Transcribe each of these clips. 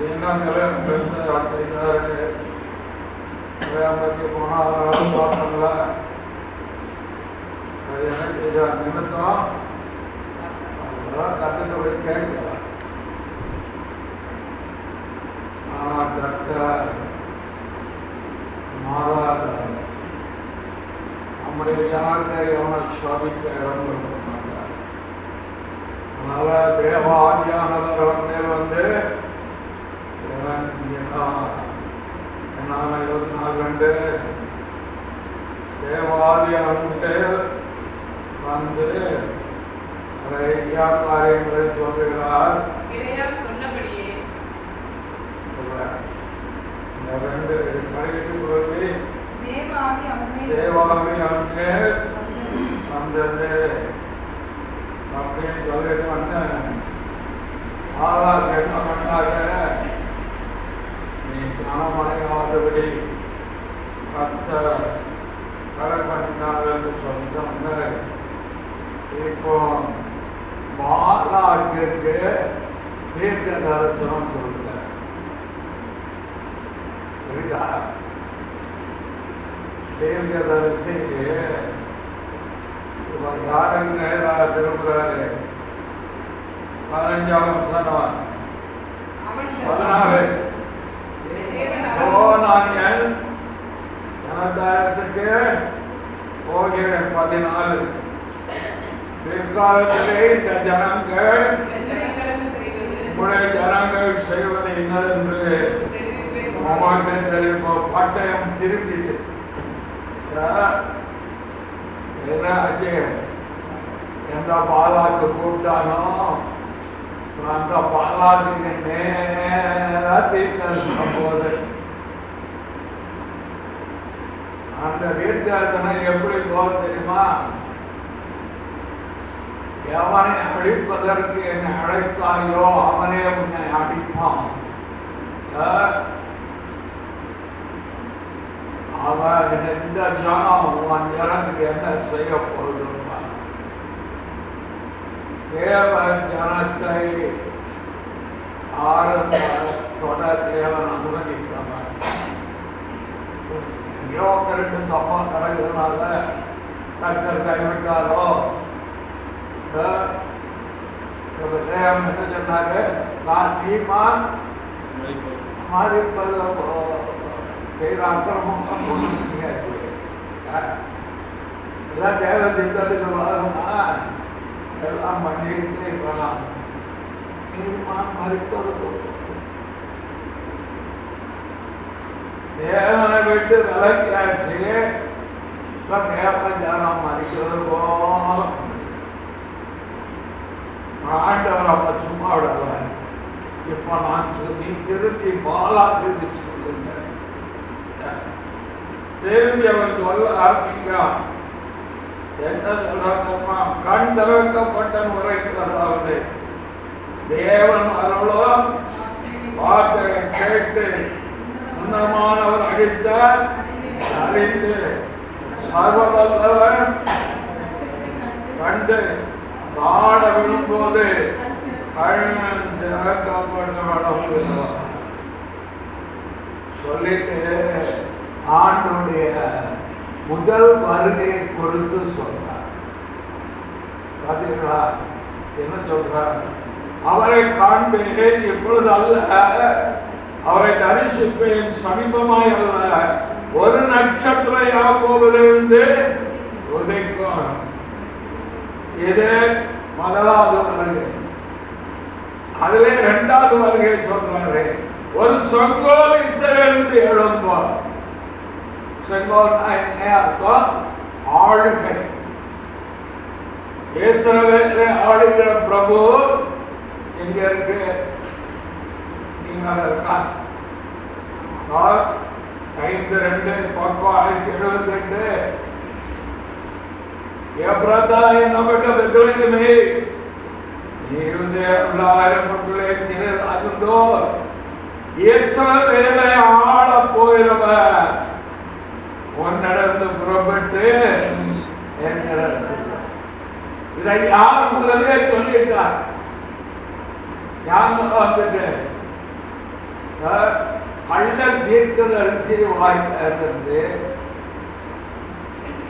ಏನಂದ್ರೆ ಆಗ್ತಾಯಿದ್ದಾರೆ ಬಗ್ಗೆ போனால நிமித்தம் கற்றுட்டு போய் கேட்கலாம். ஆனால் கர்த்தர் மாறாத நம்முடைய ஜனத்தை எவனை சோபிக்க இடம் கொடுக்க மாட்டார். அதனால தேவாதியானவர் மேல் வந்து என்னால 24 தேவாதியானவர்கிட்ட வந்து காரியங்களை சொல்லுகிறார். சொன்னபடியே இந்த 2 கடைசி பொருளை தேவாவி அங்கே வந்தது அப்படின்னு சொல்லிட்டு வந்து ஆளாக என்ன பண்ணாங்க, நீ கனமடையாதபடி கர்த்தர் கரை பண்ணினார் என்று சொல்லிட்டு இப்போ பாலாக்கு தீர்க்க தரிசனம் கொடுக்க இருக்கா. தீர்க்கதரிசி யாருங்க திரும்புறாரு 15ஆம் வசனம் 16 நான் ஜனதாரத்துக்கு போகிறேன் 14 பிற்காலத்திலே இந்த ஜனங்கள் உடைய ஜனங்கள் செய்வது என்னதென்று உமக்கு தெரியும். பட்டயம் திரும்பிது. என்ன ஆச்சு? எந்த பாலாக்கு கூப்பிட்டானோ அந்த பாலாக்கு நேரா தீர்த்தம் போகுது. அந்த தீர்த்தனை எப்படி போக தெரியுமா? எவனை அழிப்பதற்கு என்னை அழைத்தாயோ அவனே உன்னை அடிப்பான். அவன் இந்த ஜனம் உன் ஜனத்துக்கு என்ன செய்ய போகுதுமா? தேவ ஜனத்தை தொட தேவன் அனுமதித்தவன். எங்கேயோ 2 சம்பவம் நடக்கிறதுனால கர்த்தர் கைவிட்டாரோ? தேவன் என்ன சொன்னாரு? நான் நீமான் மாறிப்பது செய்கிற அக்கிரமம் எல்லாம் தேவ திட்டத்துக்கு வரணும்னா எல்லாம் பண்ணிக்கிட்டே இருக்கலாம். நீதிமான் மறிப்பது தேவனை விட்டு விலக்கியாச்சு. தேவ ஜனம் மறிக்கிறது போல ஆண்டவர் அப்ப சும்மா விடல. இப்ப நான் நீ திருப்பி பாலாக்கு சொல்லுங்க. திரும்பி அவன் சொல்ல ஆரம்பிக்கிறான். என்ன சொல்றாங்கம்மா? கண் திறக்கப்பட்ட முறைக்கிறதாவது தேவன் அருளும் வார்த்தை கேட்டு உன்னதமானவர் அடித்தார் அறிந்து சர்வவல்லவர் கண்டு பாட விடும்போது கண் திறக்கப்பட்ட சொல்லிட்டு ஆண்டுடைய முதல் வருகையை கொடுத்து சொல்றார். பார்த்தீங்களா என்ன சொல்றார்? அவரை காண்பேன் இப்பொழுது அல்ல, அவரை தரிசிப்பேன் சமீபமாய் அல்ல. ஒரு நட்சத்திர யாக்கோபிலிருந்து உதைக்கும். இது முதலாவது வருகை. அதிலே 2வது வருகை சொல்றாரு. ஒரு செங்கோல் இஸ்ரவேலுக்கு எழும்பும். செங்கோல் என்ன அர்த்தம்? ஆளுகை. இஸ்ரவேலை ஆளுகிற பிரபு எங்க இருக்கு? நீங்க இருக்கா? 5:2 பக்கம் 1072 எப்ரதா என்னப்பட்ட பெத்லகேமே நீருடைய சிறந்தோ இஸ்ரவேலை ஆள போகிறவர் உன்னிடந்து புறப்பட்டு என்னிடந்து. இதை யார் முதலே சொல்லிட்டார்? யார் வந்துட்டு கள்ள தீர்க்கதரிசி வாய்ப்பிலிருந்து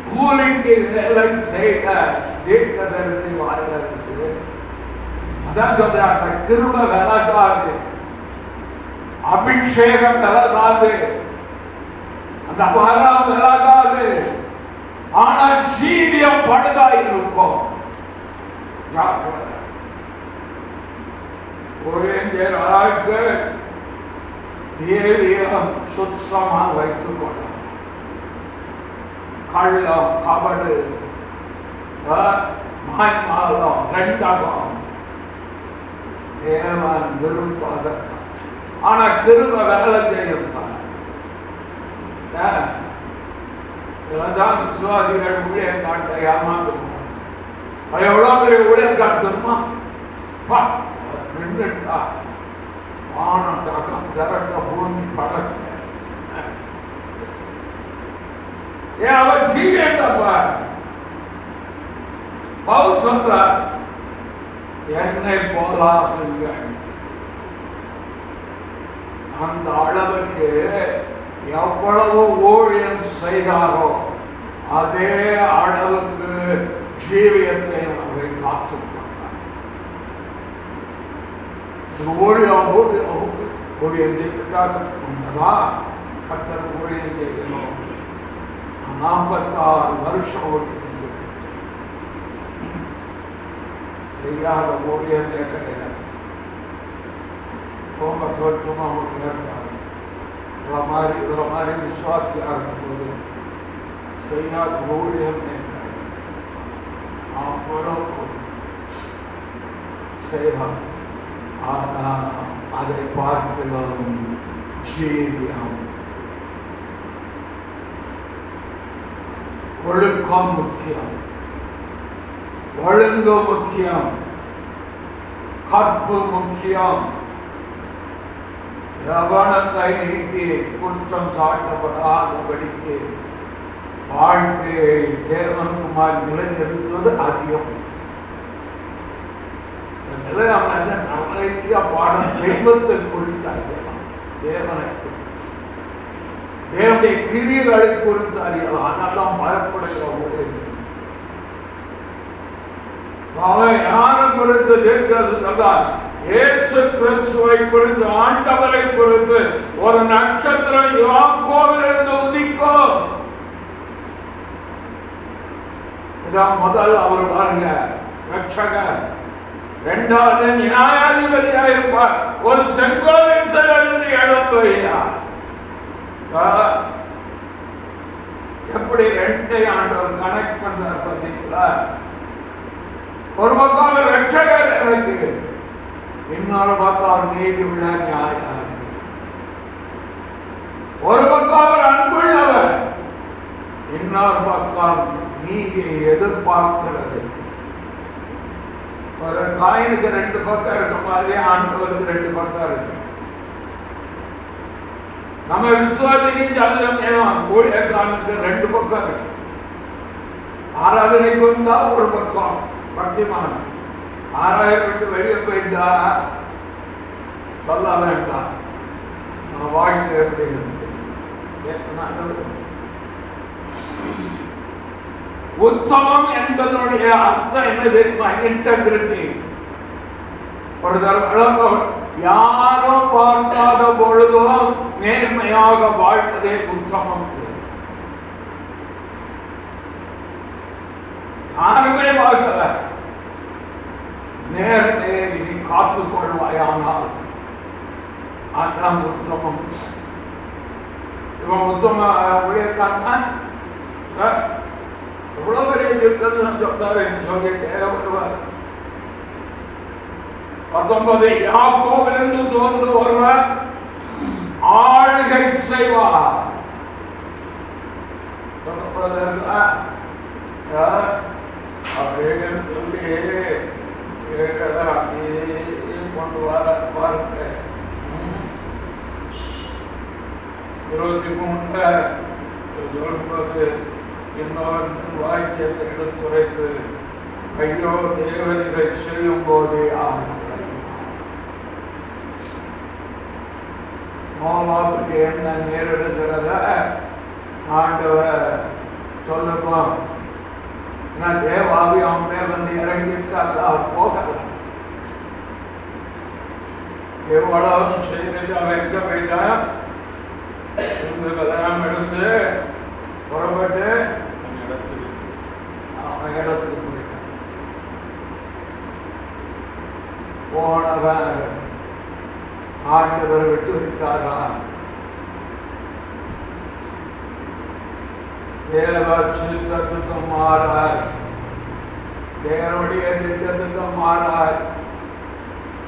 கூலிக்கு வேலை செய்த தீர்க்கதரிசி வாயிலிருந்து அதான் சொல்ற அந்த கிருபை விலகாது, அபிஷேகம் விலகாது, அந்த மரம் விலகாது. ஆனா ஜீவியம் பழுதாய் இருக்கும். ஒரேஞ்சராக தேவியம் சுத்தமாக வைத்துக் கொள்ள கள்ளம் கபடு மாய்மாலம் ரெண்டகம் தேவன் விரும்பாத. ஆனா கிருபை வேலை செய்யும் சார். இதெல்லாம் விசுவாசிகள் ஊழியக்காட்ட ஏமாந்துருவோம். அது எவ்வளவு பெரிய ஊழியக்காட்டு தெரியுமா? நின்றுட்டா வானம் தகம் திரட்ட பூமி படக்க. ஏன் அவன் ஜீவியத்தப்பா பவுல் சொல்றார், என்னை போலாதுங்க. அந்த அளவுக்கு எவ்வளவு ஊழியம் செய்தாரோ அதே அளவுக்கு ஜீவியத்தை அவரை காத்துக் கொண்டார். ஊழியம் ஊழியத்திற்காக கர்த்தர் ஊழியம் செய்யணும். 46 வருஷம் ஊழியம் செய்யாத ஊழியத்தை கிடையாது. தோற்றமா இருக்காரு. இவ்வளோ மாதிரி விசுவாசியாக இருக்கும்போது செய்யாத ஊழியம் செய்வார். அதை பார்க்கலாம் ஜீவியம். ஒழுக்கம் முக்கியம், ஒழுங்கு முக்கியம், கற்பு முக்கியம். கவனத்தை நீக்கி குற்றம் சாட்டப்படாதபடிக்கு வாழ்க்கையை தேவனுக்குமார் நிலைநிறுத்துவது அதிகம். நிறைய பாடம் தெய்வத்தை குறித்து அறியலாம், தேவனை தேவனுடைய கிரியைகளை குறித்து அறியலாம். ஆனால் பயப்படுகிற அவன் யாரை குறித்து சொன்னார்? இயேசு கிறிஸ்துவை குறித்து, ஆண்டவரை குறித்து ஒரு நட்சத்திரம் யாக்கோபிலிருந்து உதிக்கும். இதான் முதல் அவர் பாருங்க ரட்சகர். இரண்டாவது நியாயாதிபதியாக இருப்பார். ஒரு செங்கோலின் சிலருந்து எழுப்புகிறார். எப்படி ரெண்டை ஆண்டவர் கனெக்ட் பண்றார் பார்த்தீங்களா? ஒரு பக்கம் ரட்சகர் எனக்கு, இன்னொரு பக்கம் நீதி உள்ள நியாயம். ஒரு பக்கம் அவர் அன்புள்ளவர், இன்னொரு பக்கம் நீதியை எதிர்பார்க்கிறது. ஒரு காயினுக்கு 2 பக்கம் இருக்க மாதிரி ஆண்டவருக்கு 2 பக்கம் இருக்கு. நம்ம விசுவாசிக்கும் ஊழியக்காரனுக்கு 2 பக்கம் இருக்கு. ஆராதனைக்கு வந்தா ஒரு பக்கம் பக்திமான, 6000 வெளியே போயிட்டா சொல்ல வேண்டாம். நம்ம வாழ்க்கை எப்படி உற்சவம் என்பதனுடைய அர்த்தம் என்ன தெரியுமா? இன்டெகிரிட்டி. ஒரு தரம் யாரும் பார்க்காத பொழுதும் நேர்மையாக வாழ்வதே உற்சவம். யாருமே பார்க்கல, நேர்மையை நீ காத்துக் கொள்வாயானால் அதான் உத்தமம். இவன் உத்தம ஊழியக்காரன் எவ்வளவு பெரிய யுத்தம் சொன்னார் என்று சொல்லிட்டே வருவார். 19 யாக்கோபிலிருந்து தோன்று ஒருவர் ஆளுகை செய்வார். கொண்டு வர பார்க்க 23 சொல்வது இன்னொரு வாக்கியத்தை எடுத்துரைத்து, ஐயோ தேவதை செய்யும் போதே நோவாவுக்கு என்ன நேரிடுகிறத ஆண்டவர் சொல்லுவோம். நான் தேவாவி அவன் மேல் வந்து இறங்கியிருக்கா போகல. எவ்வளவு செய்து வைக்க வேண்டாம் வெள்ளம் எடுத்து புறப்பட்டு அவன் இடத்துக்கு போயிட்டான். போனவன் ஆண்டவர் விட்டு வைத்தாரா? தேவ சித்தத்துக்கு மாறார், தேவனுடைய திட்டத்துக்கு மாறார்,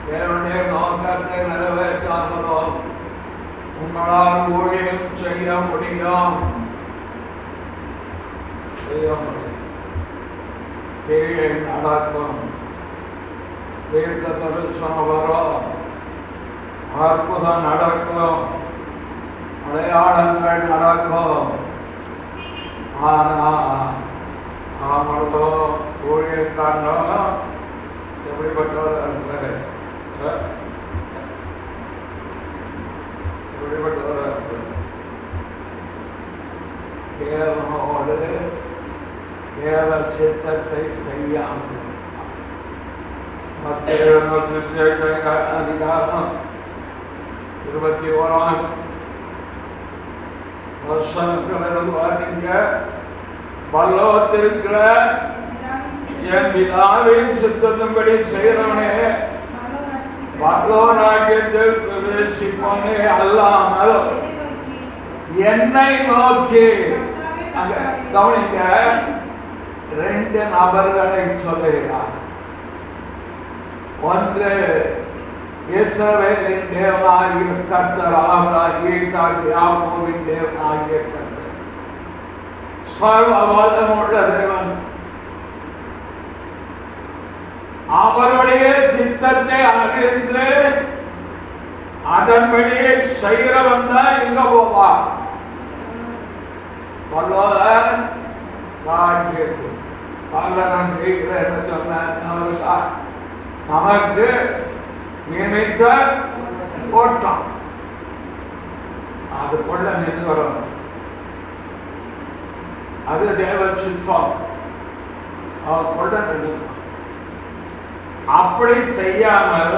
தேவனுடைய நோக்கத்தை நிறைவேற்றாமலோ உங்களால் ஊழியம் செய்ய முடியும். கீழே நடக்கும், தீர்க்க தரிசனம் வரும், அற்புதம் நடக்கும், அடையாளங்கள் நடக்கும். ஆனாங்களோ ஊழியக்காரனோ எப்படிப்பட்டவர் இருக்கிறாரு? எப்படிப்பட்டவர் தேவனோடு தேவ சித்தத்தை செய்யாமல் அதிகாரம் 21 வருஷங்களுக்கு வாங்க. பல்லவத்திருக்கிற என் பிதாவின் சித்தத்தின்படி செய்கிறவனே பரலோகராஜ்யத்தில் பிரவேசிப்பவனே அல்லாமல் என்னை நோக்கி. கவனிக்க, 2 நபர்களை சொல்லுகிறார். ஒன்று இஸ்ரவேலின் தேவனாகிய கர்த்தர், யாக்கோபின் தேவனாகிய கர்த்தர், சர்வ வல்லமையுள்ள தேவன். அவருடைய சித்தத்தை அறிந்து அதன்படி செய்கிறவன் தான் இங்க போவான். நமக்கு நியமித்த ஓட்டம் அது கொள்ள நின்று வரணும். அது தேவ சித்தம். கொள்ள நின்று அப்படி செய்யாமல்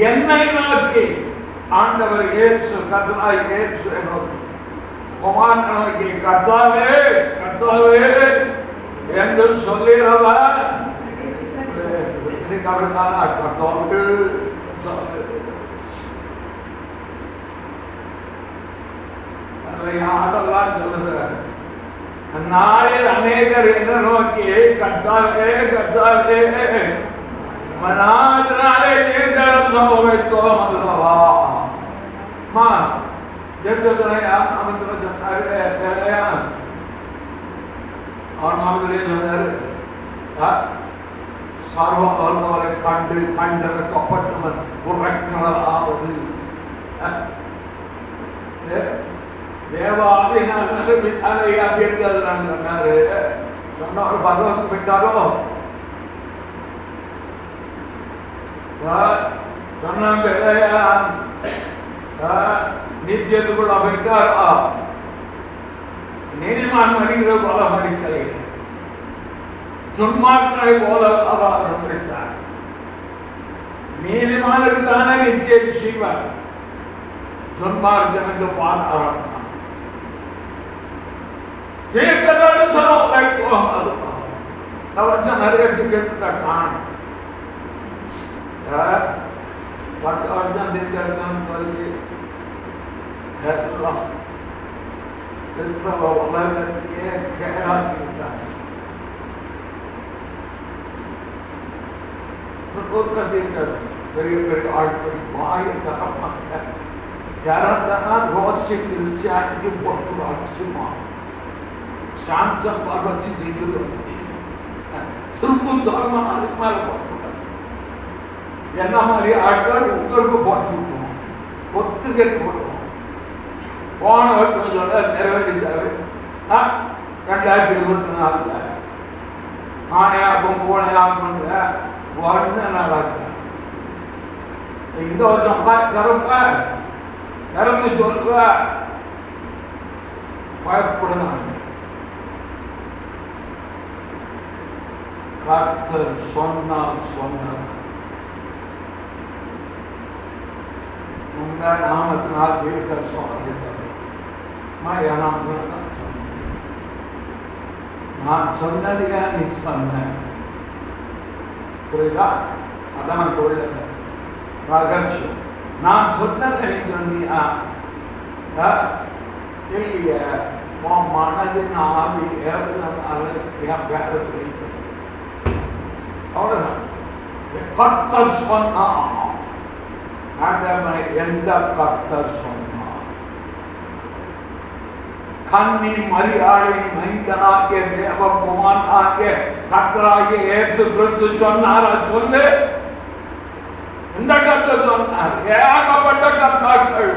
என்னை நோக்கி ஆண்டவர் இயேசு கர்த்தராய் இயேசு நோக்கி குமாரனை நோக்கி கர்த்தாவே கர்த்தாவே என்று சொல்லுகிறவர் கர்த்தாவே யாரெல்லாம் சொல்லுகிறார்? நாளில் அநேகர் என்ன நோக்கி கர்த்தாவே கர்த்தாவே மனாதனாலே தீர்க்கதரிசனம் வைத்தோம் அல்லவா? சர்வரை கண்டு கண்டிருக்கப்பட்டவன் உரைக்கிறாவது தேவாவினால் சொன்னாரு. சொன்னவர் பகவத் விட்டாரோ சொன்னாங்க நித்தியத்துக்குள்ள வைத்தாரா? நீதிமான் மறிக்கிற போல மறிக்கலை, துன்மார்க்கரை போல அவர் மறித்தார். நீதிமானுக்கு தானே நித்திய ஜீவன், துன்மார்க்கனுக்கு பாதாளம். தீர்க்கதரிசனம் வைத்தோம் அல்லவா? நிறைய கேட்டுட்டான். 10 வருஷம் தீர்க்கதரிசனம் சொல்லி உலகத்தையே கேடாக்கிவிட்டாங்க. பெரிய பெரிய ஆட்கள் வாயை தரமாங்க திறந்தனா ரோசி பிரிச்சு அஞ்சு போட்டு அச்சுமா சாந்தம் வச்சு செய்யுது. திரும்ப சொல்லமா அதுக்கு மேல போட்டு என்ன மாதிரி ஆட்கள் உங்களுக்கு போட்டு விட்டுருவோம், ஒத்துக்கை போடுவோம். போன வருஷம் சொல்ல நிறைவேறிச்சாரு. 2024 ஆணையாகும் பூனையாகும் ஒன்று நடக்க. இந்த வருஷம் திறப்ப திறந்து சொல்லுவ, பயப்படுறாங்க. கர்த்தர் சொன்னால் சொன்னார், உங்க நாமத்தினால் தீர்க்க சொல்லிட்டார். நான் சொன்னதையா நீ சொன்ன, புரியுதா? அதான் தொழில் ரகசியம். நான் சொன்னதை நீ சொன்னியா இல்லைய? உன் மனதின் ஆவி ஏறதுனால என் பேர தெரிவிக்க அவ்வளவுதான். கர்த்தர் சொன்னா, எந்த கர்த்தர் சொன்னா? கன்னி மரியாளின் மைந்தனாகிய தேவகுமாரன் ஆகிய கர்த்தராகிய இயேசு கிறிஸ்து சொன்னாரா? சொல்லு. இந்த கர்த்தர் சொன்னார். ஏகப்பட்ட கர்த்தாக்கள்.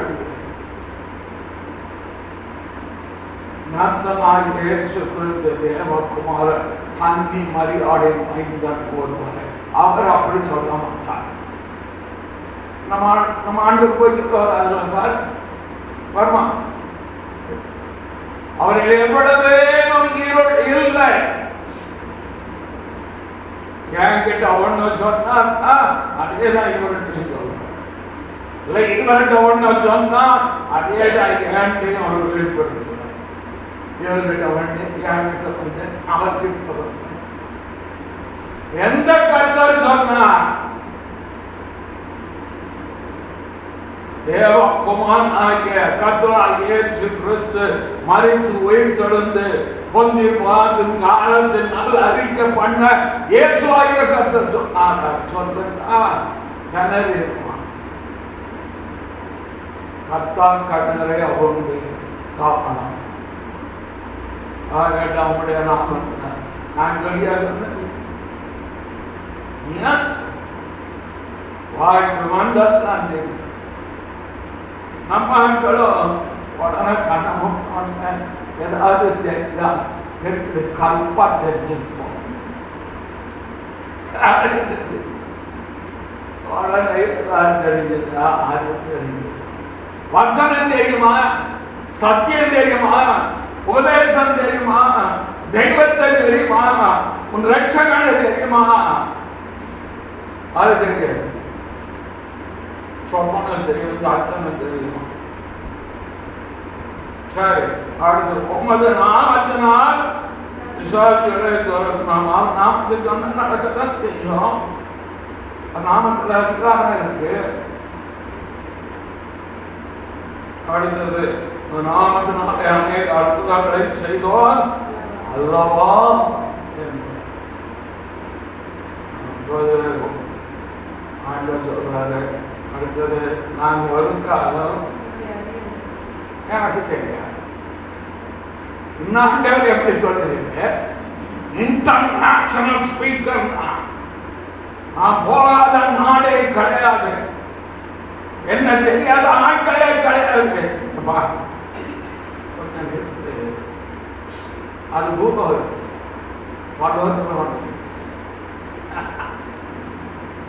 நாசனாகிய இயேசு கிறிஸ்து தேவகுமாரன் கன்னி மரியாளின் மைந்தன் ஒருவரை. அவர் அப்படி சொல்ல மாட்டார். நம்ம ஆண்டு போய் சார் வருமா? அவர்கள் எவ்வளவு இருள் இல்லை. என்கிட்ட ஒண்ணு சொன்னா அதேதான் இவர்கிட்ட சொல்றேன். இல்லை இவர்கிட்ட ஒண்ணு சொன்னா அதேதான் என்கிட்டையும் அவர் வெளிப்படுத்துகிறார். இவர்கிட்ட ஒண்ணு என்கிட்ட வந்து அவர்கிட்ட எந்த கர்த்தர் சொன்னா? தேவகுமாரன் ஆகிய கர்த்தராகிய இயேசு கிறிஸ்து மரித்து உயிர்த்தெழுந்து பொந்தி பிலாத்தின் காலத்தில் நல்ல அறிக்கை பண்ண இயேசு ஆகிய கர்த்தர் சொன்னாங்க. சொல்லுங்க, கிணறு இருப்பான். கர்த்தர் கிணறை அவருடைய காப்பனம். அவருடைய நாமத்தை நான் சொல்லியாக வாய்ப்பு வந்தான். நம்ம ஆட்களும் உடனே கண்ணமும் ஏதாவது தெரிஞ்சா எடுத்து கல்பா தெரிஞ்சுப்போம். உடனே தெரிஞ்சதா அது தெரிஞ்சு வசனம் தெரியுமா? சத்தியம் தெரியுமா? உபதேசம் தெரியுமா? தெய்வத்தை தெரியுமா? உன் ரட்சகனை தெரியுமா? அது தெரியாது. சொப்பனம் தெரியும், அர்த்தம் தெரியும். சரி, அடுத்து உமது நாமத்தினால் விசாரிச்சுகளை நாமத்துக்கு சொன்ன நடக்கத்தான் தெரியும். நாமத்தில் அதிகாரம் இருக்கு. அடுத்தது நாமத்தினாலே அநேக அற்புதங்களை செய்தோம் அல்லவா? ஆண்டவர் சொல்றாரு. அடுத்தது நான் வரும் காலம் எனக்கு தெரியாது. இன்னொரு எப்படி சொல்றீங்க? இன்டர்நேஷனல் ஸ்பீக்கர் நான் போகாத நாடே கிடையாது, என்ன தெரியாத ஆட்களே கிடையாது. அது பூகோள்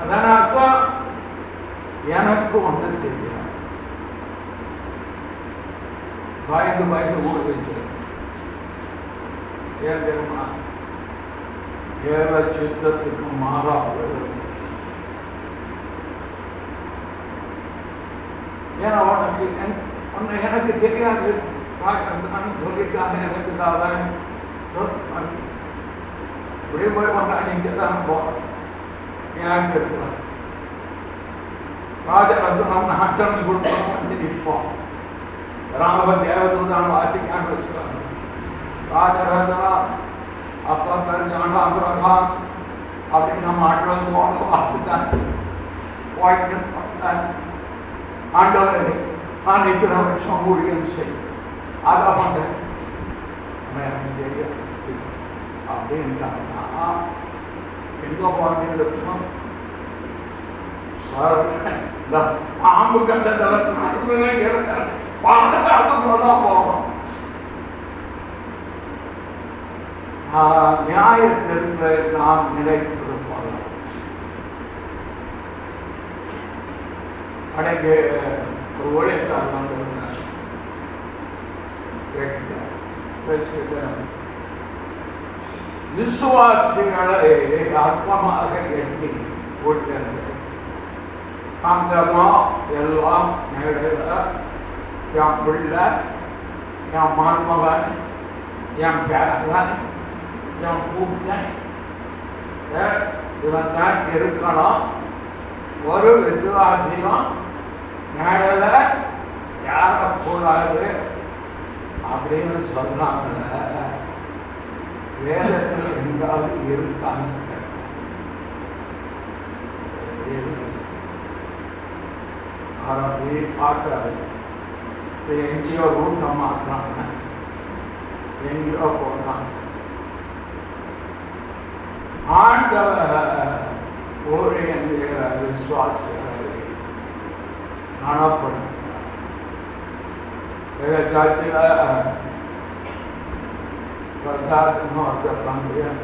அதான அர்த்தம். எனக்கு ஒன்று தெரியாது. பயந்து பயந்து ஊர் வச்சு ஏன் தெரியுமா? ஏவ சித்தத்துக்கு மாறா ஏன்னா உனக்கு எனக்கு தெரியாது சொல்லிட்டாங்க. எனக்குக்காக இப்படியே போய் கொண்டாடிங்க தான் போறேன். ஏன் இருக்கலாம் ராஜரத்னம் நாட்டம் கொடுக்கணும் வந்து நிற்போம். ராம தேவதூதான் வாசிக்கான்னு வச்சுக்காங்க. ராஜரத்னா அப்பா பேர் ஜானாபுரகான் அப்படின்னு நம்ம ஆட்கள் போன பார்த்துட்டாங்க. ஆண்டவரே நான் இத்தனை வருஷம் ஊழியம் செய்யும் அதை பண்றேன் எனக்கு தெரியாது அப்படின்ட்டாங்கன்னா எங்க போனீங்க? பாம்பு கண்டதில் பாதுகாப்பு போதான் போகணும். நியாயத்திற்கு நாம் நிலைப்பது போல ஒரு ஊழியக்காரர் வந்திருந்தார். விசுவாசிகளை அற்பமாக எண்ணி போட்டிருந்தது. தங்கமோ எல்லாம் நேரில் என் பிள்ளை, என் மருமகன், என் பேரன், என் பூத்தன் இவன் தான் இருக்கணும். ஒரு விசுவாசியும் நேரில் யாரக்கூடாது அப்படின்னு சொன்னாங்க. வேதத்தில் எங்காவது இருக்காங்க அப்படி பார்க்காது. எங்கேயோ ரூட்டை மாற்றாங்க, எங்கேயோ போனாங்க. ஆண்டவர் ஊழியங்கிற விசுவாசிகளை காணப்படுகிறார். சர்ச்சில் பிரசாதமும் அந்த பங்கையும்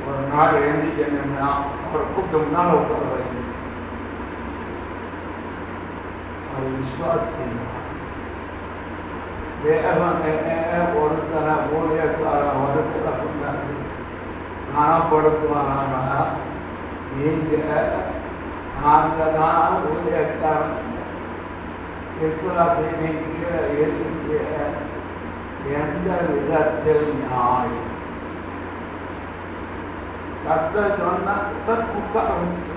ஒரு நாள் எழுந்திட்டேன்னா அவரை கூப்பிட்டு முன்னால் உட்கார வைங்க. அது விசுவாசி. தேவனே ஒருத்தரை ஊழியக்காரன் ஒருத்தரை கொண்டாடி காணப்படுத்துவாரானா நீங்க நாங்கள் தான் ஊழியக்காரன் விசுவாசி நீங்க இருக்க எந்த விதத்தில் நியாயம்? கர்த்தர் சொன்னா உட்கார வச்சு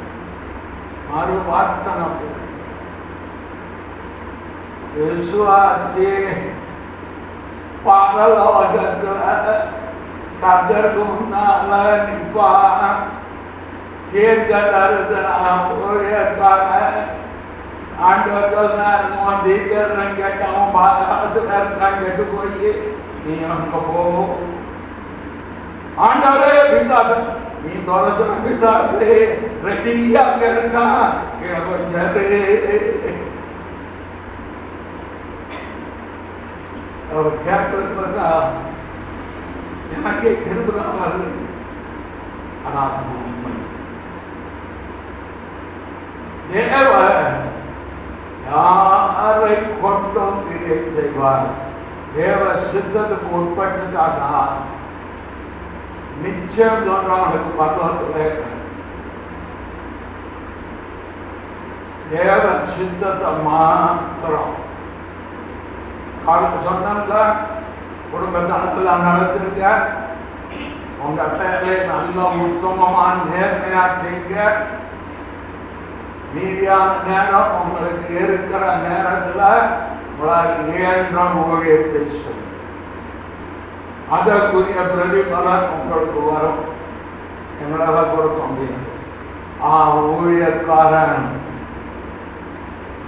மறு வார்த்தனை விசுவாசி பரலோகத்துல கர்த்தருக்கு முன்னால நிற்பான். தீர்க்க தரிசனம் ஊழியக்காரன் ஆண்டவர் சொன்னார், தீர்க்கதரிசனம் கேட்டவன் பாதாளத்துல இருக்கான், கெட்டு போய் நீ அங்க போ. ஆண்டவரே பிதாசு, நீ தொலைத்துல பிதாசு ரெடியா அங்க இருக்கான், வச்சாரு. அவர் கேட்கறது பார்த்தா எனக்கே திரும்பதான் வருது. ஆனால் தேவன் யாரை கொண்டும் கிரியை செய்வார். தேவ சித்தத்துக்கு உட்பட்டுட்டானா நிச்சயம் சொல்றவனுக்கு பரலோகத்துல தேவ சித்தத்தை மாத்திரம் அவருக்கு சொன்னாங்க. குடும்பத்தில் நடத்திருக்க, உங்க பேரை நல்ல உத்தமமா நேர்மையா செய்ய, மீதியான நேரம் உங்களுக்கு இருக்கிற நேரத்துல உங்களால் இயன்ற ஊழியத்தை செய்யும். அதற்குரிய பிரதிபலன் உங்களுக்கு வரும். எங்களால் கொடுக்க முடியாது. ஊழியக்காரன்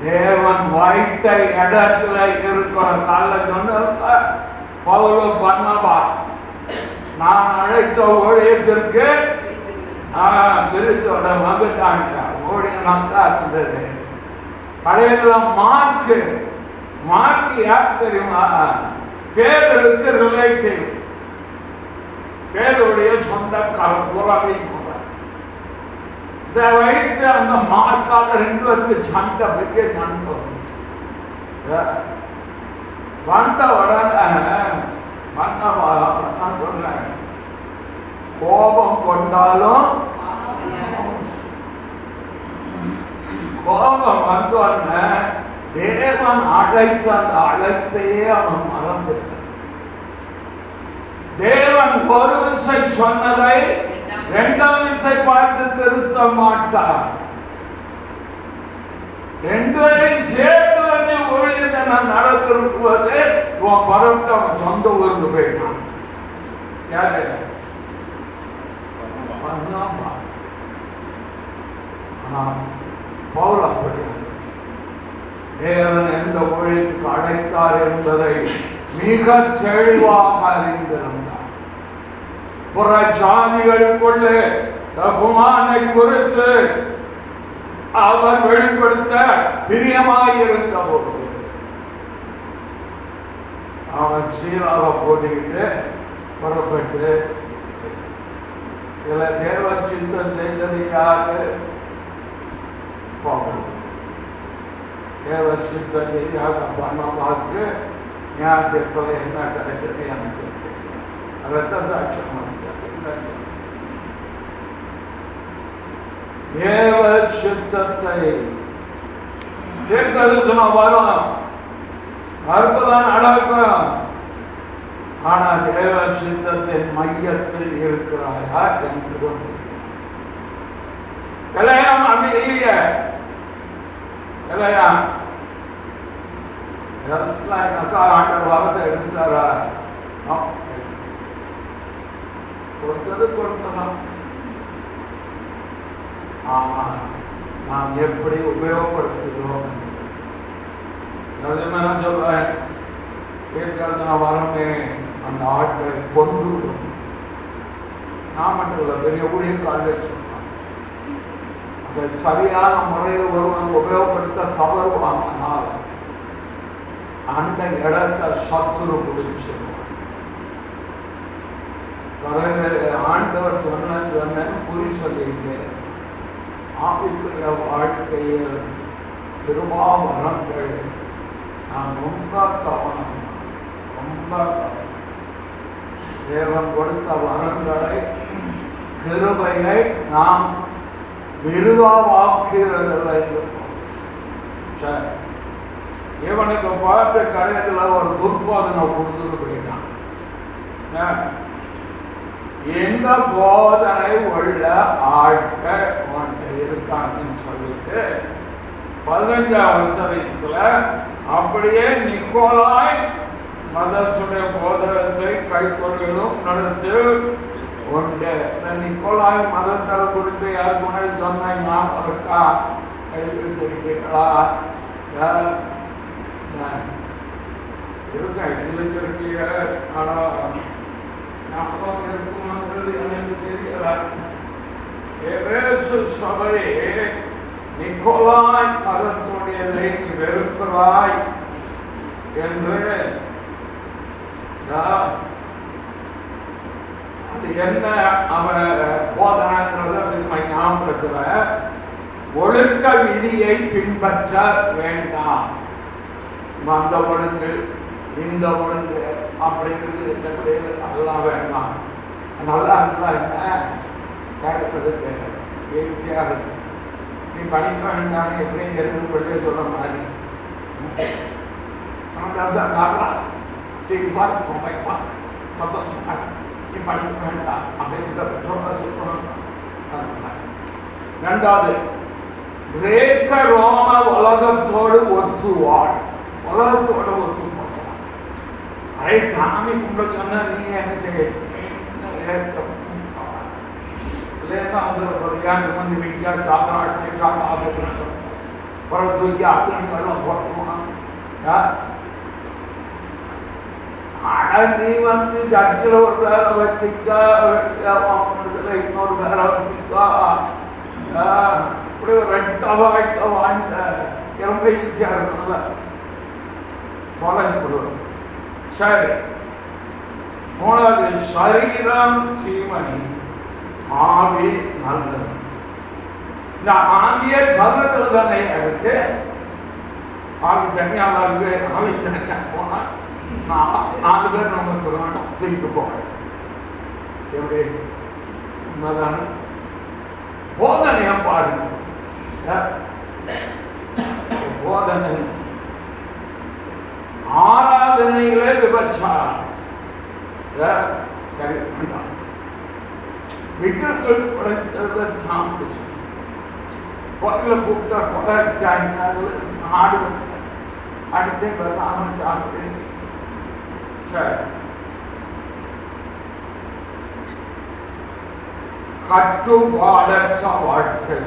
தேவன் வைத்த இடத்துல இருக்கிற கால சொன்ன பவுலு பர்னபா, நான் அழைத்த ஊழியத்திற்கு விருத்தோட வந்துட்டாங்க. ஊழியனாக்கா இருந்தது. கடையில மார்க்கு யார் தெரியுமா? பேருக்கு ரிலேட்டிவ், பேருடைய சொந்தக்காரன் புறாவை இதை வைத்து அந்த மார்க்கால 2 பேருக்கு சண்டை பெரிய சண்டை வந்த உடனே சொன்னேன், கோபம் கொண்டாலும் கோபம் வந்தோடனே தேவன் அழைத்த அந்த அழைப்பையே அவன் மறந்துட்டான். தேவன் ஒரு விசை சொன்னதை 2ஆம் விசை பார்த்து திருத்த மாட்டார். 2 பேரையும் சேர்த்து வந்து ஊழியத்தை நான் நடத்திருக்கும் போது உன் பரவத்தை அவன் சொந்த ஊருக்கு போயிட்டான். யாரு? பவுல் அப்படி தேவன் எந்த ஊழியத்துக்கு அழைத்தார் என்பதை மிக தெளிவாக அறிந்திருந்தார். புற ஜாதிகளுக்குள்ளே தகுமானை குறித்து அவர் வெளிப்படுத்த பிரியமாயிருந்த போது அவன் சீராக போட்டிக்கிட்டு புறப்பட்டு இதுல தேவ சித்தம் செய்தது யாரு? பவுல். தேவ சித்தம் செய்யாத பணமாக்கு ஞாபகத்தில் என்ன கிடைக்கிறது எனக்கு ரத்த சாட்சியம் தேவ சித்தத்தை தீர்க்கதரிசன வரும், அற்புதம் நடக்கும். ஆனா தேவ சித்தத்தின் மையத்தில் இருக்கிறாயா என்பதும் கல்யாணம் அப்படி இல்லையே. கல்யாணம் அக்கா ஆண்டவர் வாரத்தை எடுத்துட்டாரா? கொடுத்தது கொடுத்தலாம். ஆமா, நாம் எப்படி உபயோகப்படுத்துகிறோம்? நான் சொல்றேன், வரமே அந்த ஆட்களை கொண்டு நான் மட்டும் இல்லை, பெரிய ஊழியர்கள் சொன்னான். அதை சரியான முறையில் ஒருவன் உபயோகப்படுத்த தவறுவானால் அந்த இடத்தை சத்துரு பிடிச்சிருவான். ஆண்டவர் சொன்ன குறி சொல்லிட்டு ஆவிக்குரிய வாழ்க்கையில் கிருபாவரங்கள் நாம் ரொம்ப கவனம், ரொம்ப தேவன் கொடுத்த வரங்களை கிருபையை நாம் விருதாவாக்குகிறதில்லை. சரி, இவனுக்கு பார்த்து கடையத்தில் ஒரு துர்போதனை கொடுத்துட்டு போயிட்டான். எந்த போதனை உள்ள ஆட்கள் ஒன்று இருக்காங்கன்னு சொல்லிட்டு 15ஆம் வசனத்துல அப்படியே நிக்கோலாய் மதத்துடைய போதனத்தை கைக்கொள்ளும் நடத்து உண்டு. நிக்கோலாய் மதத்தை குறித்து யார் முன்னாடி சொன்ன ஞாபகம் இருக்கா? கைவிட்டிருக்கீங்களா? இருக்க எழுதிருக்கீங்க. ஆனா ஞாபகம் இருக்குமாங்கிறது எனக்கு தெரியல. எபேசு சபையே நிக்கோலாய் மதத்துடையதை நீ வெறுக்கிறாய் என்று அது என்ன அவன் போதனைன்றத ஞாபகத்துல ஒழுக்க விதியை பின்பற்ற வேண்டாம். அந்த ஒழுங்கு இந்த ஒழுங்கு அப்படிங்கிறது அதெல்லாம் வேண்டாம். நல்லா இருந்தா என்ன கேட்கறதுக்கு ஈஸியாக இருக்கு. நீ படிக்க வேண்டாம் எப்படியும் தெரிந்து கொள்ளே சொல்ற மாதிரி நீ படிக்க வேண்டாம் அப்படின்னு சொல்லணும். ரெண்டாவது, கிரேக்க ரோம உலகத்தோடு ஒத்துவாள். உலகத்தோடு ஒத்து போட்டான். அதை சாமி கும்பிட சொன்னா நீ என்ன செய்ய? வந்து வீட்டியா சாப்பிடாட்டு சாப்பிட்டு புறம் தூக்கி அப்படின் போட்டுவான். ஆனா நீ வந்து ஜட்ஜில் ஒரு வேலை வச்சுக்கா, இன்னொரு வேலை வச்சுக்கா, இப்படி ஒரு 2 வாய்ந்த ரொம்ப ஈஸியா இருக்கணும்ல. சரி, மூணாவது, சரீரம் தீமணி, ஆவி நல்லது. இந்த ஆவிய சரீரத்தில் தானே இருக்கு. ஆவி தனியாக இருக்கு, ஆவி தனியா போனா 4 பேர் நமக்கு வேணும் தூக்கிட்டு போக. எப்படி உண்மைதான போதனையா பாருங்க. போதனை ஆராதனைகளே விபச்சாரம். விக்கிரங்கள் படைத்தத சாப்பிட்டு கோயில கூப்பிட்டா கொடை ஆடு அடுத்தே பிரதானம் சாப்பிட்டு. கட்டுப்பாடற்ற வாழ்க்கை,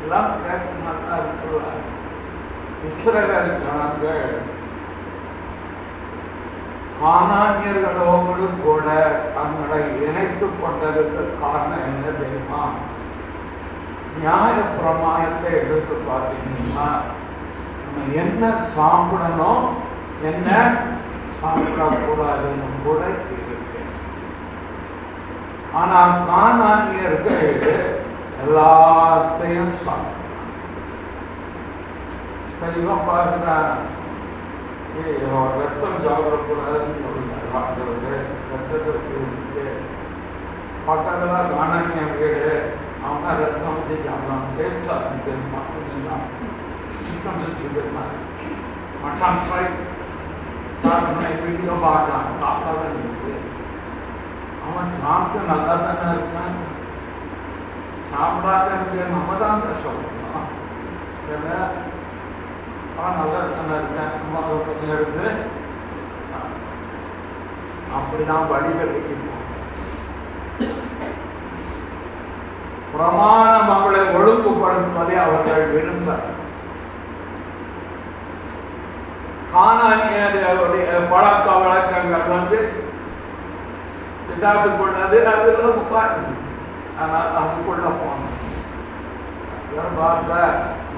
எல்லாம் கேட்க நல்லா இருக்கிறார். இஸ்ரவேல் ஜனங்கள் கானானியர்களோடு கூட தங்களை இணைத்துக் கொண்டதற்கு காரணம் என்ன தெரியுமா? நியாய பிரமாணத்தை எடுத்து பார்த்தீங்கன்னா நம்ம என்ன சாப்பிடணும், என்ன சாப்பிடக்கூடாதுன்னு கூட இருக்கு. ஆனால் கானானியர்கள் எல்லாத்தையும் சாப்பிட்டாங்க. இவன் பார்க்கிறான், ரத்தம் சாப்பிடக்கூடாதுன்னு சொல்லுங்க, ரத்தத்தை பக்கத்துல கானானிய வீடு, அவங்க ரத்தம் வச்சு சாப்பிடுவாங்க, சிக்கன் செஞ்சுருந்தாங்க, மட்டன் ஃப்ரை சாப்பிட்ற வீடியோ பார்க்கலாம், சாப்பிடாதான் இருக்கு. அவன் சாப்பிட்டு நல்லா தானே இருக்கான், சாப்பிடாத இருக்க நம்ம தான் கஷ்டப்படணும். அவன் நல்லா தானே இருக்கேன், நம்ம அதை கொஞ்சம் எடுத்து அப்படிதான் வழிகளுக்கு பிரமாணம் அவளை ஒழுங்குபடுத்துவதை அவர்கள் விரும்புகிறார். கானானியருடைய பழக்க வழக்கங்கள் பிதாசுக்குள்ளது, அதுல உட்கார்ந்து ஆனால் அதுக்குள்ள போனோம். பார்த்த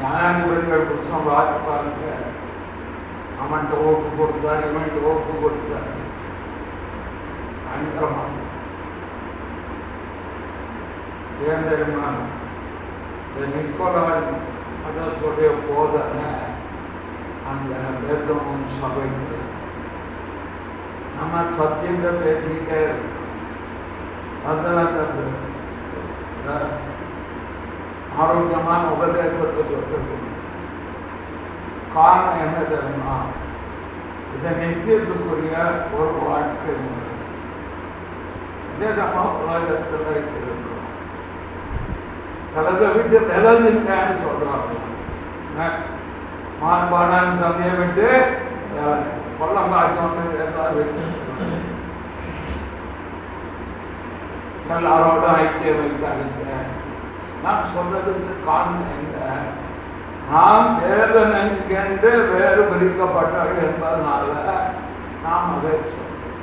ஞானாதிபதிகள் புத்தகம் பார்த்து பாருங்க, அவன்கிட்ட ஓப்பு கொடுத்தார், இவன்கிட்ட ஓப்பு கொடுத்தார், பயங்கரமாக. ஏன் தெரியுமா, நிக்கோலாய் அதோடைய போதனை அந்த வேதமும் சபைக்கு நம்ம சத்தியத்தை பேசிக்கிட்டே வசனத்தை பேசி ஆரோக்கியமான உபதேசத்தை சொல்லிருக்கணும். காரணம் என்ன தெரியுமா, இதை நித்தியத்துக்குரிய ஒரு வாழ்க்கை முறை. இதே நம்ம உலகத்தில் இருக்கிறோம். சிலதை விட்டு விலகுங்கன்னு சொல்றாங்க. மார்பான சமயம் விட்டு கொல்லம் காய்ச்சோம் விட்டு எல்லாரோட ஐக்கியம் வைக்காதீங்க. நான் சொல்றதுக்கு காரணம் என்ன, நாம் தேவனுக்கென்று வேறு பிரிக்கப்பட்டவர்கள் என்பதனால நாம் அதை சொல்றோம்.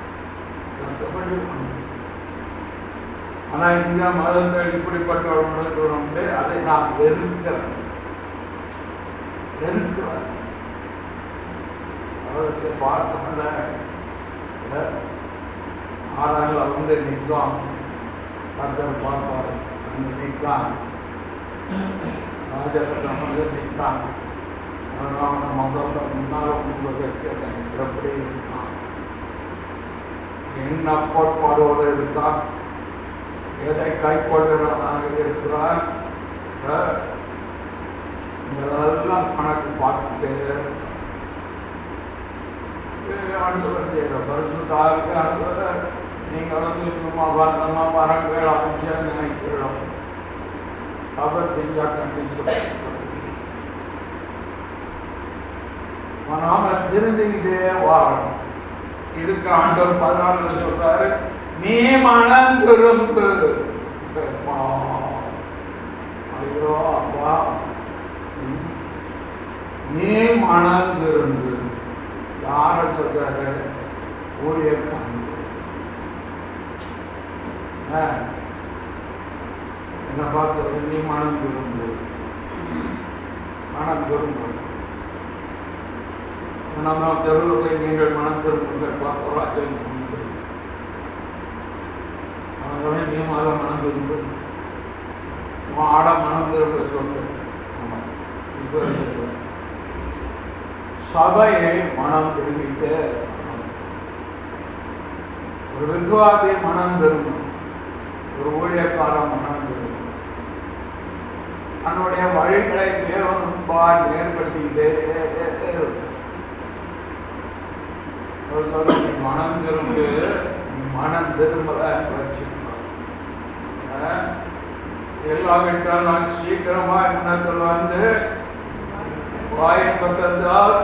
ஆனா இந்த மதங்கள் இப்படிப்பட்டவர்களுக்கு உண்டு, அதை நாம் வெறுக்கிறோம். அவருக்கு பார்த்தோம்ல, ஆறாங்கள் வந்து நிற்கும், கர்த்தர் பார்ப்பார், அங்கே நிற்கான், ராஜகட்டம் வந்து நிற்கான். அவனை முதல்ல முன்னால் எப்படி இருக்கான், என்ன கோட்பாடோடு இருக்கான், எதை கை கொள்கிறவனாக இருக்கிறான், இதெல்லாம் கணக்கு பார்த்துட்டு பரிசுத்தாக நீங்கள் வந்து சும்மா பார்த்தமா வரங்கள் அவசியம் நினைக்கிறோம். அவர் செஞ்சா கண்டிச்சு நாம திருந்திக்கிட்டே வாழணும். இதுக்கு ஆண்டவர் 14 சொல்றாரு, நீ மனம் திரும்பு. ஐயோ அப்பா, நீ மனம் திரும்பு. யார சொல்றாரு, ஊழியக்காரன். என்ன பார்த்து நீ மனம் திரும்பு, மனம் திரும்பு. நம்ம தெருவில் போய் நீங்கள் மனம் திரும்புங்கள் பார்த்து நீ மாத மனம் திரும்பு, ஆட மனம் திரும்ப சொல்லு. சபையை மனம் திரும்பிட்டு, ஒரு விசுவாசியை மனம் திரும்பும், ஒரு ஊழியக்காரன் மனம் திரும்பும். தன்னுடைய வழிகளை தேவனும்பால் ஏற்படுத்திக்கிட்டே இருக்கும். மனம் திரும்பு, மனம் திரும்பல வச்சுக்கணும். எல்லாவிட்டால் நான் சீக்கிரமா மனத்தில் வந்து வாய்ப்பட்டால்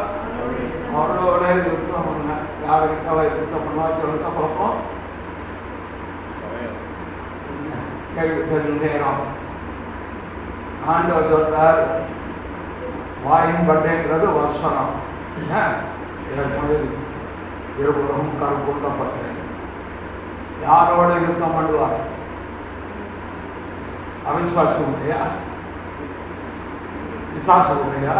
அவளோட யுத்தம் பண்ண. யாருக்கிட்ட யுத்தம் பண்ணா சொல்லுங்க பார்ப்போம். கேள்வி நேரம் ஆண்டவர் சொல்றார், வாயின் பட்டேங்கிறது வசனம். இருபுறமும் கருப்பூட்டப்பட்டேன். யாரோட யுத்தம் பண்ணுவார்? அவிசுவாசம் இல்லையா, விசுவாசம் இல்லையா?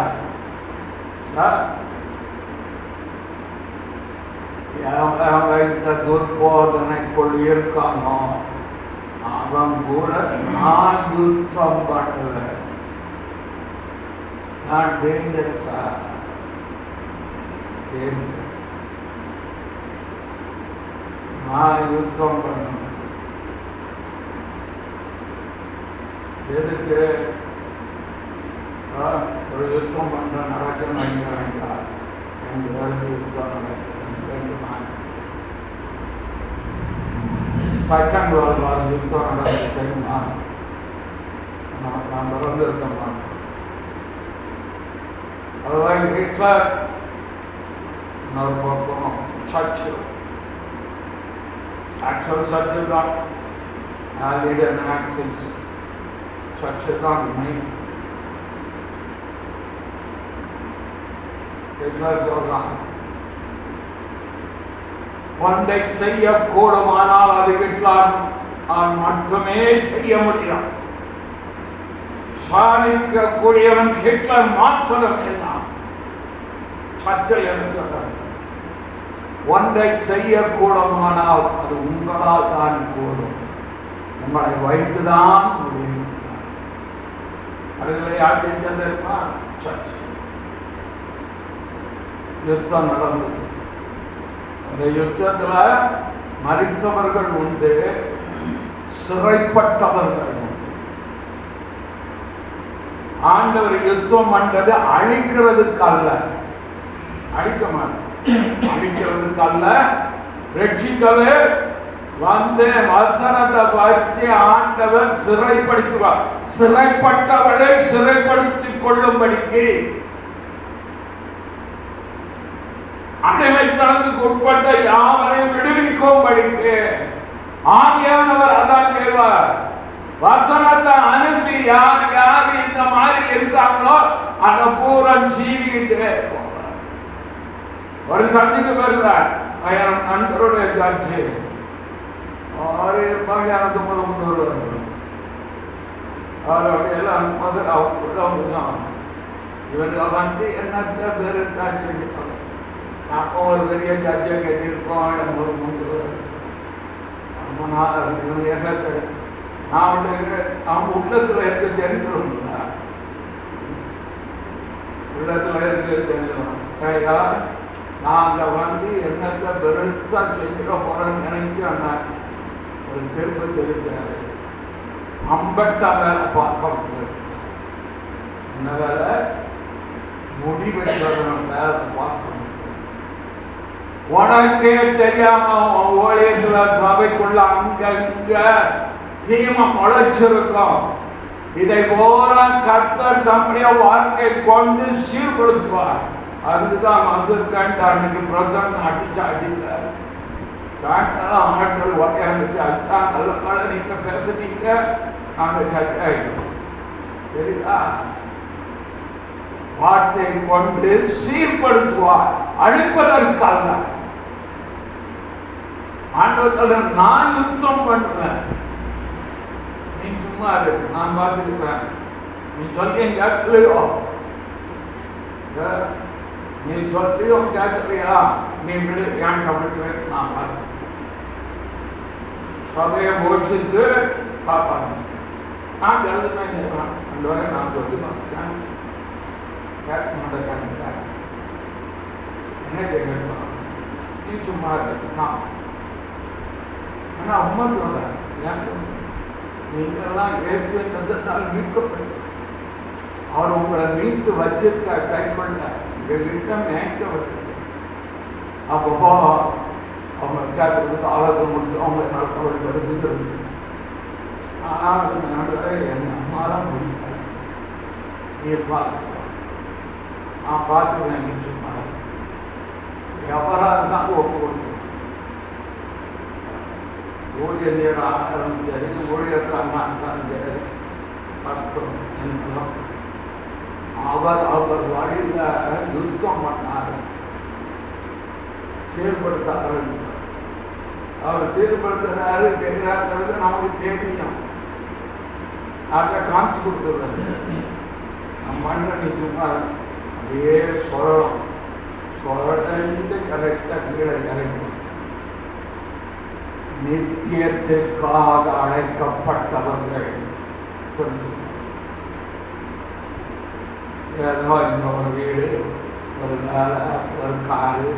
இந்த துர்போதனைக்குள் இருக்கானோ அவன் கூட நான் யுத்தம் பண்ணல. நான் டேஞ்சரஸா நான் யுத்தம் பண்ண எதுக்கு ஒரு யுத்தம் பண்ற நடக்கணும் வேண்டாம். ரெண்டு பேருக்கு யுத்தம் நடக்கணும் 2 நாள். செகண்ட் வேர்ல்ட் வார் யுத்தம் நடந்து தெரியுமா? நான் தொடர்ந்து இருக்க மாட்டேன். அதுவாக ஹிட்லர் இன்னொரு பக்கம் சர்ச்சில். ஆக்சுவல் சர்ச்சில் தான் லீடர் ஆக்சிஸ் சர்ச்சில் தான் மெயின். ஹிட்லர் சொல்றான் ஒன்றை செய்யக்கூடுமானால் அது ஹிட்லர் மட்டுமே செய்ய முடியும். சாதிக்கக்கூடியவன் ஹிட்லர் மாற்றம் என்ன சர்ச்சை எழுதுகிறார். ஒன்றை செய்யக்கூடுமானால் அது உங்களால் தான் கூடும். உங்களை வைத்துதான் முடியும். அதுல யார் தெரிஞ்சிருப்பா? சர்ச். யுத்தம் நடந்தது. அந்த யுத்தத்துல மரித்தவர்கள் உண்டு, சிறைப்பட்டவர்கள் உண்டு. ஆண்டவர் யுத்தம் பண்றது அழிக்கிறதுக்கு அல்ல, அழிக்க மாட்டேன், அழிக்கிறதுக்கு அல்ல, ரட்சிக்கவே வந்து வசனத்தை வச்சு ஆண்டவர் சிறைப்படுத்துவார். சிறைப்பட்டவரை சிறைப்படுத்திக் கொள்ளும்படிக்கு, அடிமைத்தனத்துக்கு உட்பட்ட யாவரையும் விடுவிக்கும்படிக்கு ஆவியானவர் அதான் கேள்வார். வசனத்தை அனுப்பி யார் யார் இந்த மாதிரி இருக்காங்களோ அதை பூரா ஜீவிக்கிட்டே போவார். ஒரு சந்திக்கு வருகிறார் நண்பருடைய ஜட்ஜி அவரு இருப்பாங்க. எனக்கு முதல் வருவார். அவர் அப்படியெல்லாம் முதல் அவர் இவருக்கு வந்து என்னத்த பேரு ஜட்ஜி அப்போ ஒரு பெரிய ஜட்ஜை கட்டியிருக்கோம். எனக்கு ஒரு முந்து ரொம்ப நாள் என்ன நான் அவங்க உள்ளத்துல இருக்க தெரிஞ்சிடும், உள்ளத்துல இருக்க தெரிஞ்சிடும். நாங்க வந்து என்னத்தை பெருசா செஞ்சிட போறோம்னு நினைக்க ஒரு திருப்ப தெரிஞ்சாரு. அம்பட்ட வேலை பார்க்க என்ன வேலை? முடிவெடுக்கிறவன் வேலை பார்க்கணும். உனக்கே தெரியாம ஊழியத்துல சபைக்குள்ள அங்கங்க தீமை முளைச்சிருக்கும். இதை போல கர்த்தர் தம்முடைய வாழ்க்கை கொண்டு சீர்படுத்துவார். அதுக்குதான் வந்திருக்கேன். அன்னைக்கு பிரசன்ன அடிக்கல சாயங்காலம் ஆட்கள் உட்காந்துச்சு. அதுதான் நல்ல நாள நீங்க பேசுனீங்க, நாங்க சட்டாயிட்டோம். சரிதா? வார்த்தை கொண்டு சீர்படுத்துவார், அழிப்பதற்காக. ஆண்டவர்கள் நான் யுத்தம் பண்ணுவேன், நீ சும்மா இரு, நான் பார்த்துக்கிறேன். நீ சொல்லி கேட்கலையோ, நீ சொல்லியோ கேட்கலையா, நீ விடு, ஏன் கவனிக்கிறேன், நான் பார்த்து சபையை போஷித்து காப்பாங்க. நான் எழுதுமே அந்த வரை நான் சொல்லி பார்த்துட்டேன். கேட்க மாட்டேன். என்ன கேட்கணும்? நீ சும்மா இருக்கலாம். ஆனால் உண்மை சொல்ல ஏன் நீங்கள்லாம் ஏற்றுனால் மீட்கப்பட்டு அவர் உங்களை மீட்டு வச்சிருக்க கைப்பண்ண எங்ககிட்ட மேய்க்கப்பட்டு அப்போ அவங்க கேட்கறது ஆழத்தை முடிச்சு அவங்களை நடத்தவர்கள் எடுத்துக்கிறது. ஆனால் என் அம்மாலாம் முடியாது. நீ பார்த்து நான் பார்த்துக்கிறேன். நீ சும்மா எவராக இருந்தாலும் ஒப்பு கொடுத்து ஊழியராக இருந்தாலும் சரி, ஊழியர்களாக இருந்தாலும் சரி, பட்டம் என்னெல்லாம் அவர் வழியில் யுத்தம் பண்ணார். சீர்படுத்த ஆரம்பித்தார். அவர் சீர்படுத்துறாரு தெரியாத நமக்கு தெரியும். அதை காமிச்சு கொடுத்துருவாரு. நம்ம மண்ணை நீ சும்மா அப்படியே சொல்லலாம். குறைந்து கரெக்டாக கீழே இறங்கும். நித்தியத்திற்காக அழைக்கப்பட்டவர்கள் கொஞ்சம் ஏதோ இந்த ஒரு வீடு, ஒரு வேலை, ஒரு காரு,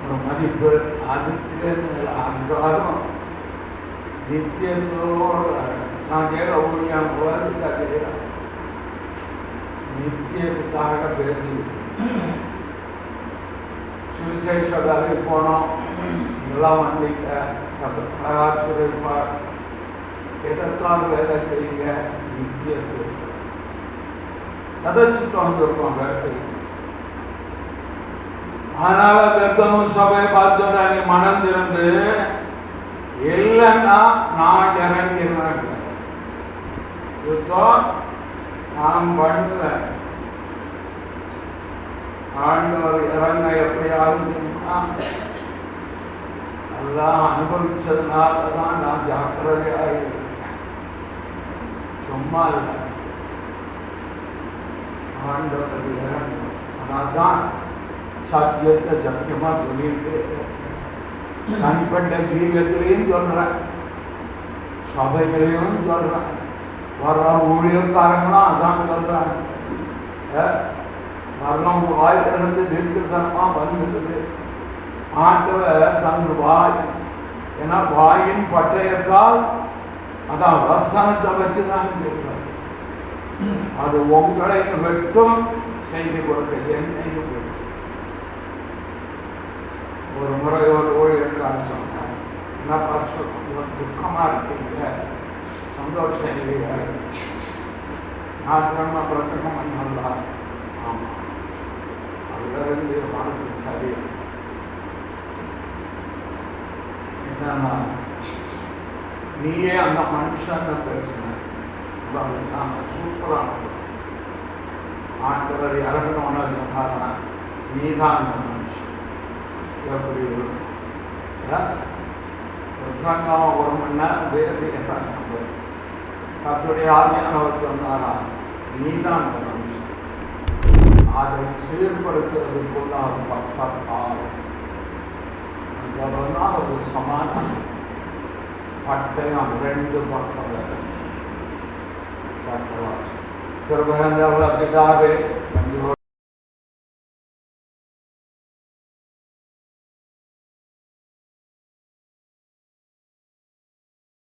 ஒரு மதிப்பு, அதுக்கு அன்றாடம் நித்தியத்தோடு நான் கேட்க ஊழியம் உலகத்துக்கு அதே நித்தியத்துக்காக பேசி சுவிசேஷ வேலைக்கு போனோம். எல்லாம் வந்தீங்க, பிரகாசிப்பார், எதற்காக வேலை செய்யுங்க? நித்தியத்துக்கு கதைச்சிட்டு வந்திருக்கோம் வேலை. அதனால பெத்தமும் சபை பார்த்து நீ மனம் திறந்து இல்லைன்னா நான் இறங்கிறேன். யுத்தம் நான் பண்ணுவேன். ஆண்டவர் இறங்க எப்படி ஆகுதுன்னா எல்லாம் அனுபவிச்சதுனால தான் நான் ஜாக்கிரதையாக இருக்கேன். சும்மா இல்லை, ஆண்டவர் இறங்கும். அதனால்தான் சத்தியத்தை சத்தியமா சொல்லிட்டு தனிப்பட்ட ஜீவியத்திலையும் சொல்றேன், சபைகளையும் சொல்றேன், வர்ற ஊழியக்காரங்களும் அதான் சொல்றாங்க. மரணம் வாயிலிருந்து தீர்க்கதனமா வந்துடுது. ஆண்டவர் தன் வாய், ஏன்னா வாயின் பட்டயத்தால் அதான் வசனத்தை வச்சுதான் சொல்றார். அது உங்களை வெட்டும் செய்து கொடுக்க என்னையும் வெட்டும். ஒரு முறை ஒரு ஊழியர்கார சொன்னார், என்ன பரிசுத்தம் துக்கமா இருக்கீங்க, சந்தோஷம் இல்லையா? நான் சொன்ன பிரச்சனை நல்லா. ஆமா, அதுலேருந்து மனசு சரி. என்னன்னா நீயே அந்த மனுஷன் பேசின சூப்பரான ஆண்டவர் இறங்கணும்னு சொன்னாரா, நீதான் அந்த மனுஷன். எப்படி பிரசங்கம் ஒரு மணி நேரம் வேறு கத்துடைய ஆதியானவர் சொன்னாரா, நீதான் அந்த மனுஷன். அதை சீர்படுத்துறதுக்குள்ள பக்கத்தால் அந்த ஒரு சமாதானம் பட்டயம் 2 பக்கம் பட்டவாச்சு. பிதாவே